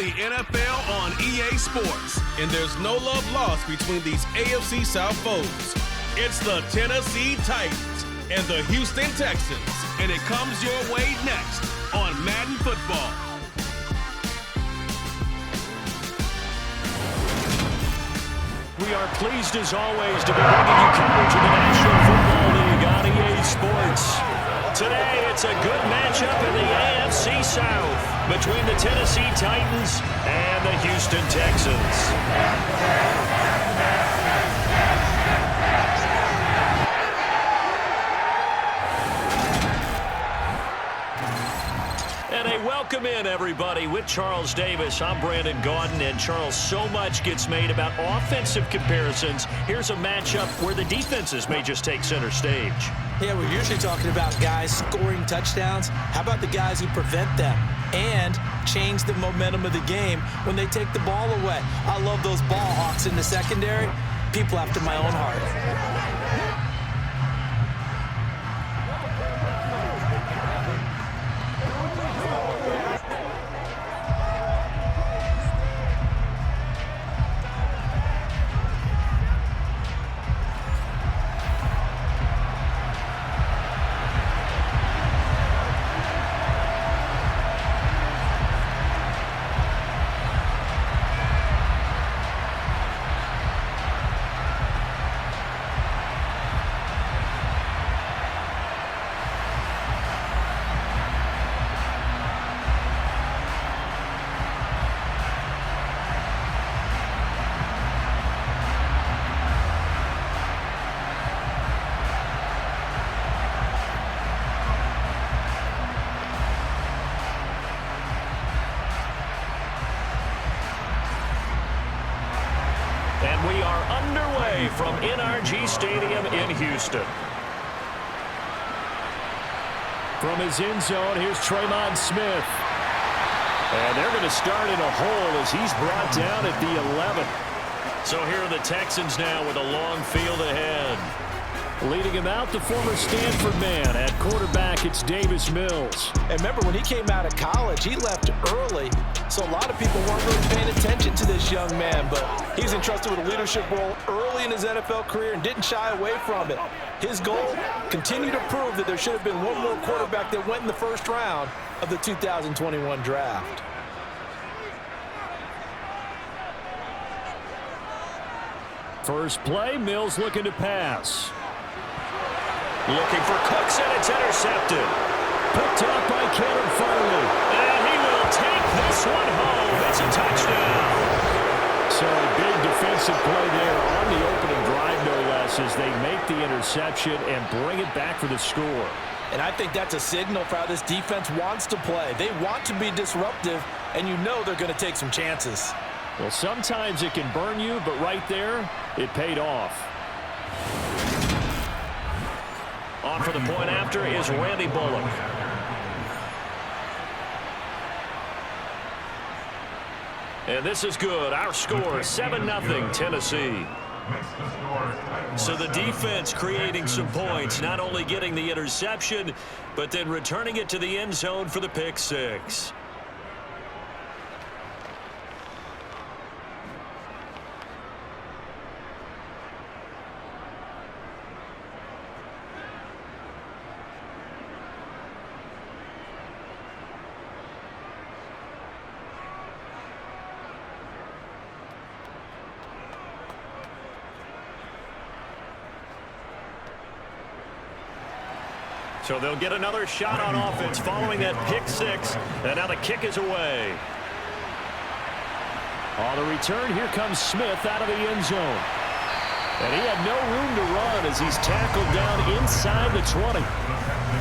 the NFL on EA Sports, and there's no love lost between these AFC South foes. It's the Tennessee Titans and the Houston Texans, and it comes your way next on Madden Football. We are pleased as always to be bringing you coverage of the National Football League on EA Sports. Today, it's a good matchup in the AFC South between the Tennessee Titans and the Houston Texans. And a welcome in, everybody, with Charles Davis. I'm Brandon Gaudin, and Charles, so much gets made about offensive comparisons. Here's a matchup where the defenses may just take center stage. Yeah, we're usually talking about guys scoring touchdowns. How about the guys who prevent them and change the momentum of the game when they take the ball away? I love those ball hawks in the secondary. People after my own heart. And we are underway from NRG Stadium in Houston. From his end zone, here's Tremon Smith. And they're going to start in a hole as he's brought down at the 11. So here are the Texans now with a long field ahead. Leading him out, the former Stanford man. At quarterback, it's Davis Mills. And remember, when he came out of college, he left early. So a lot of people weren't really paying attention to this young man. But he's entrusted with a leadership role early in his NFL career and didn't shy away from it. His goal, continue to prove that there should have been one more quarterback that went in the first round of the 2021 draft. First play, Mills looking to pass. Looking for Cooks, and it's intercepted. Picked up by Caleb Farley. And he will take this one home. It's a touchdown. So a big defensive play there on the opening drive, no less, as they make the interception and bring it back for the score. And I think that's a signal for how this defense wants to play. They want to be disruptive, and you know they're going to take some chances. Well, sometimes it can burn you, but right there, it paid off. On for the point after is Randy Bullock. And this is good. Our score, 7-0 Tennessee. So the defense creating some points, not only getting the interception, but then returning it to the end zone for the pick six. So they'll get another shot on offense following that pick six. And now the kick is away. On the return, here comes Smith out of the end zone. And he had no room to run as he's tackled down inside the 20.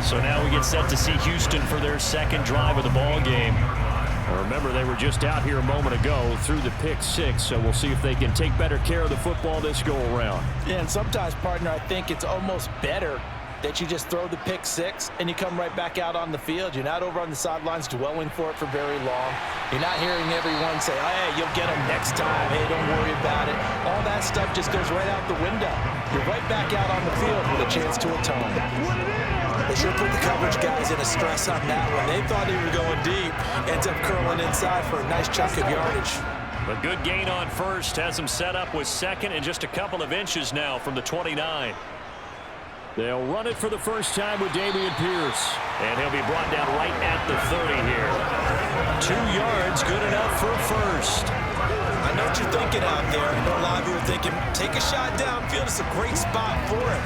So now we get set to see Houston for their second drive of the ball game. Remember, they were just out here a moment ago through the pick six, so we'll see if they can take better care of the football this go-around. Yeah, and sometimes, partner, I think it's almost better that you just throw the pick six and you come right back out on the field. You're not over on the sidelines dwelling for it for very long. You're not hearing everyone say, oh, hey, you'll get them next time. Hey, don't worry about it. All that stuff just goes right out the window. You're right back out on the field with a chance to atone. They sure put the coverage guys in a stress on that one. They thought they were going deep. Ends up curling inside for a nice chunk of yardage. A good gain on first. Has him set up with second and just a couple of inches now from the 29. They'll run it for the first time with Dameon Pierce. And he'll be brought down right at the 30 here. 2 yards, good enough for a first. I know what you're thinking out there. I know a lot of you are thinking, take a shot downfield. It's a great spot for it.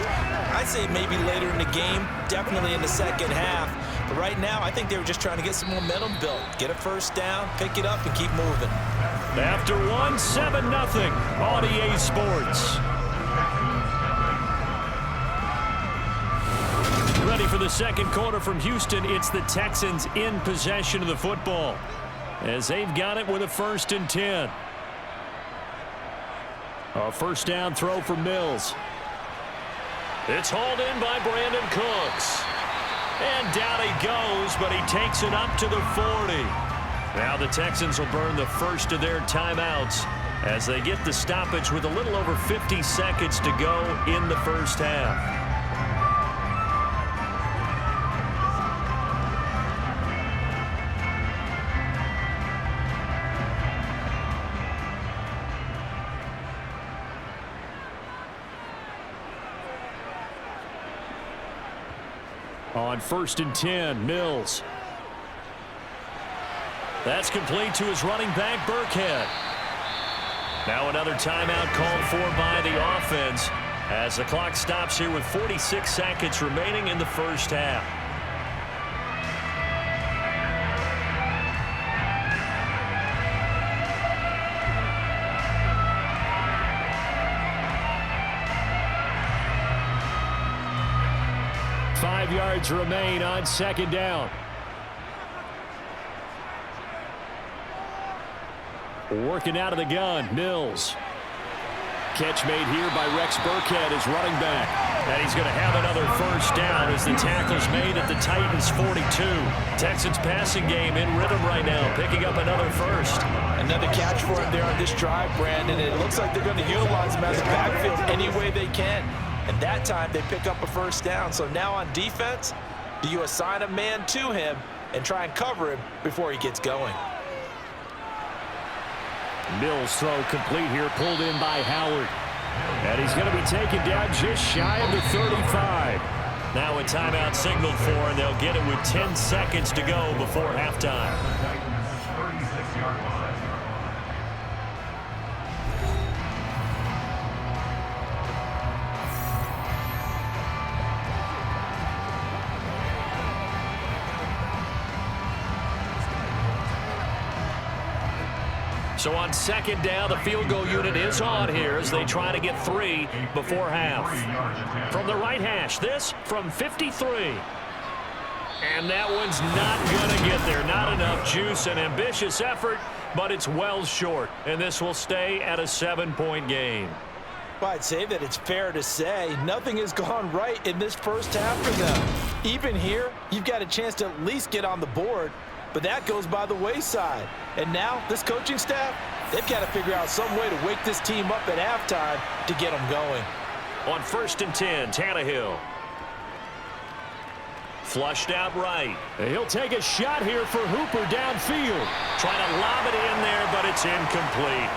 I'd say maybe later in the game, definitely in the second half. But right now, I think they were just trying to get some momentum built. Get a first down, pick it up, and keep moving. After one, 7-0 on EA Sports. Ready for the second quarter from Houston. It's the Texans in possession of the football as they've got it with a 1st and 10. A first down throw for Mills. It's hauled in by Brandon Cooks. And down he goes, but he takes it up to the 40. Now the Texans will burn the first of their timeouts as they get the stoppage with a little over 50 seconds to go in the first half. On 1st and 10, Mills. That's complete to his running back, Burkhead. Now another timeout called for by the offense as the clock stops here with 46 seconds remaining in the first half. Yards remain on second down. Working out of the gun, Mills. Catch made here by Rex Burkhead as running back. And he's going to have another first down as the tackle's made at the Titans' 42. Texans passing game in rhythm right now, picking up another first. Another catch for him there on this drive, Brandon. It looks like they're going to utilize him as a backfield any way they can. And that time they pick up a first down. So now on defense, do you assign a man to him and try and cover him before he gets going? Mills throw complete here, pulled in by Howard. And he's going to be taken down just shy of the 35. Now a timeout signaled for, and they'll get it with 10 seconds to go before halftime. So on second down, the field goal unit is on here as they try to get 3 before half. From the right hash, this from 53. And that one's not going to get there. Not enough juice, an ambitious effort, but it's well short. And this will stay at a 7-point game. Well, I'd say that it's fair to say nothing has gone right in this first half for them. Even here, you've got a chance to at least get on the board. But that goes by the wayside. And now, this coaching staff, they've got to figure out some way to wake this team up at halftime to get them going. On 1st and 10, Tannehill. Flushed out right. He'll take a shot here for Hooper downfield. Trying to lob it in there, but it's incomplete.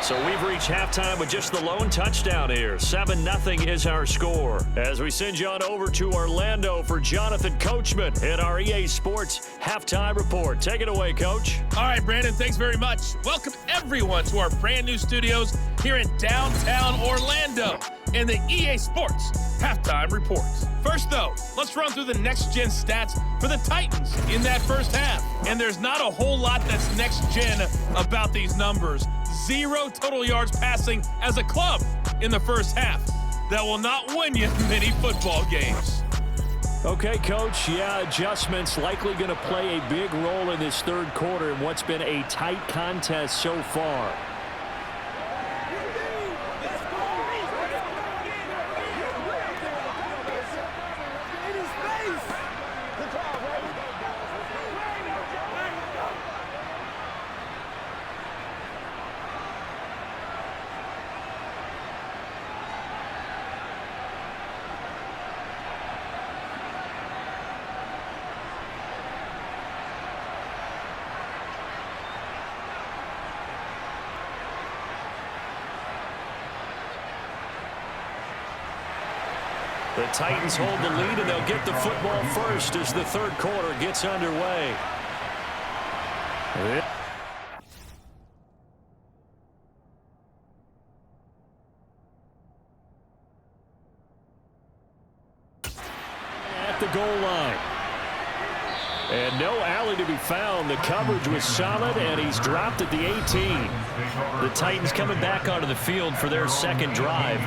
So we've reached halftime with just the lone touchdown here. 7-0 is our score. As we send you on over to Orlando for Jonathan Coachman in our EA Sports Halftime Report. Take it away, Coach. All right, Brandon, thanks very much. Welcome everyone to our brand new studios here in downtown Orlando in the EA Sports Halftime Report. First, though, let's run through the next-gen stats for the Titans in that first half. And there's not a whole lot that's next-gen about these numbers. 0 total yards passing as a club in the first half. That will not win you many football games. Okay, Coach. Yeah, adjustments likely going to play a big role in this third quarter in what's been a tight contest so far. The Titans hold the lead, and they'll get the football first as the third quarter gets underway. At the goal line. And no alley to be found. The coverage was solid, and he's dropped at the 18. The Titans coming back onto the field for their second drive.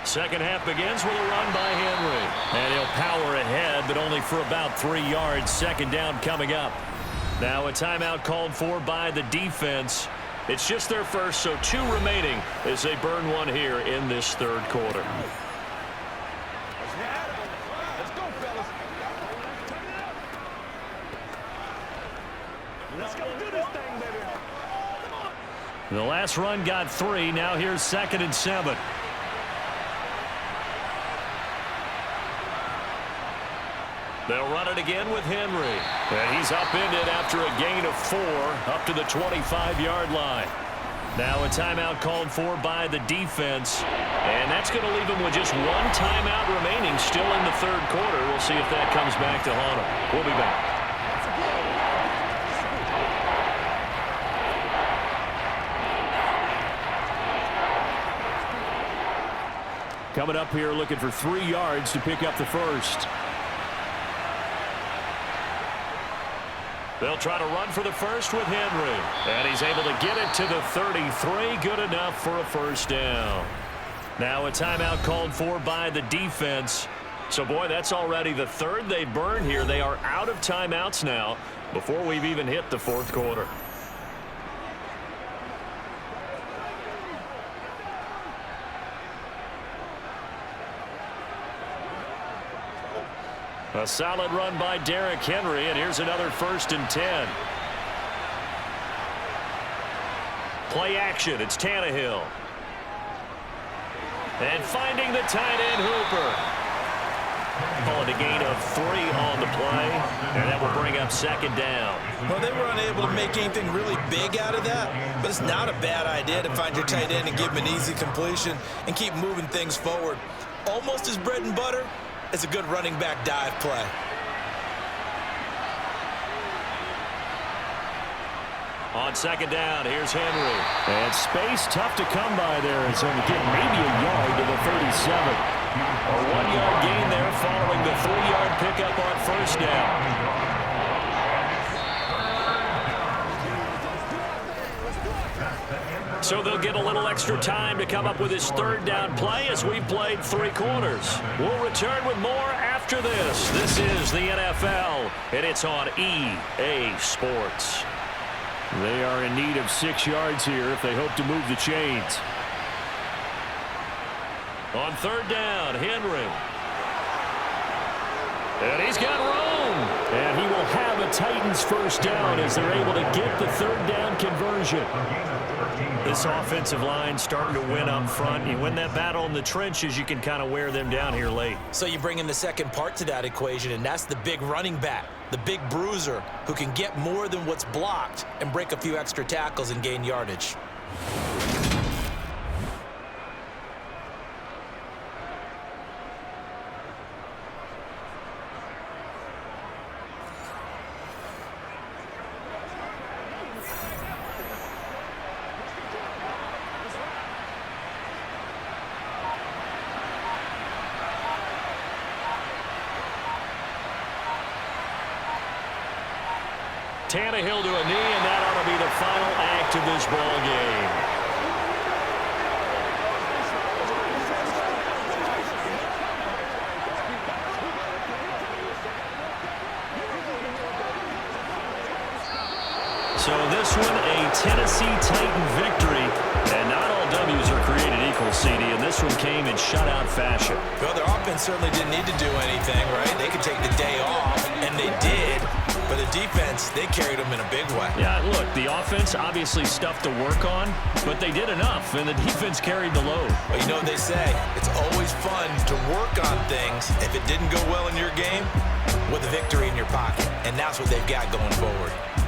Second half begins with a run by Henry. And he'll power ahead, but only for about 3 yards. Second down coming up. Now a timeout called for by the defense. It's just their first, so 2 remaining as they burn one here in this third quarter. Let's go, fellas. Let's go do this thing, baby. The last run got 3. Now here's 2nd and 7. They'll run it again with Henry. And he's upended after a gain of 4 up to the 25-yard line. Now a timeout called for by the defense. And that's going to leave him with just 1 timeout remaining still in the third quarter. We'll see if that comes back to haunt him. We'll be back. Coming up here looking for 3 yards to pick up the first. They'll try to run for the first with Henry. And he's able to get it to the 33. Good enough for a first down. Now a timeout called for by the defense. So, boy, that's already the third they burn here. They are out of timeouts now before we've even hit the fourth quarter. A solid run by Derrick Henry, and here's another 1st and 10. Play action, it's Tannehill. And finding the tight end Hooper. Calling a gain of 3 on the play, and that will bring up 2nd down. Well, they were unable to make anything really big out of that, but it's not a bad idea to find your tight end and give him an easy completion and keep moving things forward. Almost his bread and butter. It's a good running back dive play. On 2nd down, here's Henry. And space tough to come by there. It's going to get maybe a yard to the 37. A 1-yard gain there following the 3-yard pickup on 1st down. So they'll get a little extra time to come up with his 3rd down play as we've played 3 quarters. We'll return with more after this. This is the NFL, and it's on EA Sports. They are in need of 6 yards here if they hope to move the chains. On 3rd down, Henry. And he's got room. And he will have a Titans first down as they're able to get the 3rd down conversion. This offensive line starting to win up front. You win that battle in the trenches, you can kind of wear them down here late. So you bring in the second part to that equation, and that's the big running back, the big bruiser, who can get more than what's blocked and break a few extra tackles and gain yardage. Tannehill to a knee, and that ought to be the final act of this ball game. So this one, a Tennessee Titan victory, and not all W's are created equal, CD, and this one came in shutout fashion. Well, their offense certainly didn't need to do anything, right? They could take the day off, and they did. But the defense, they carried them in a big way. Yeah, look, the offense obviously stuff to work on, but they did enough, and the defense carried the load. Well, you know what they say, it's always fun to work on things if it didn't go well in your game with a victory in your pocket. and that's what they've got going forward.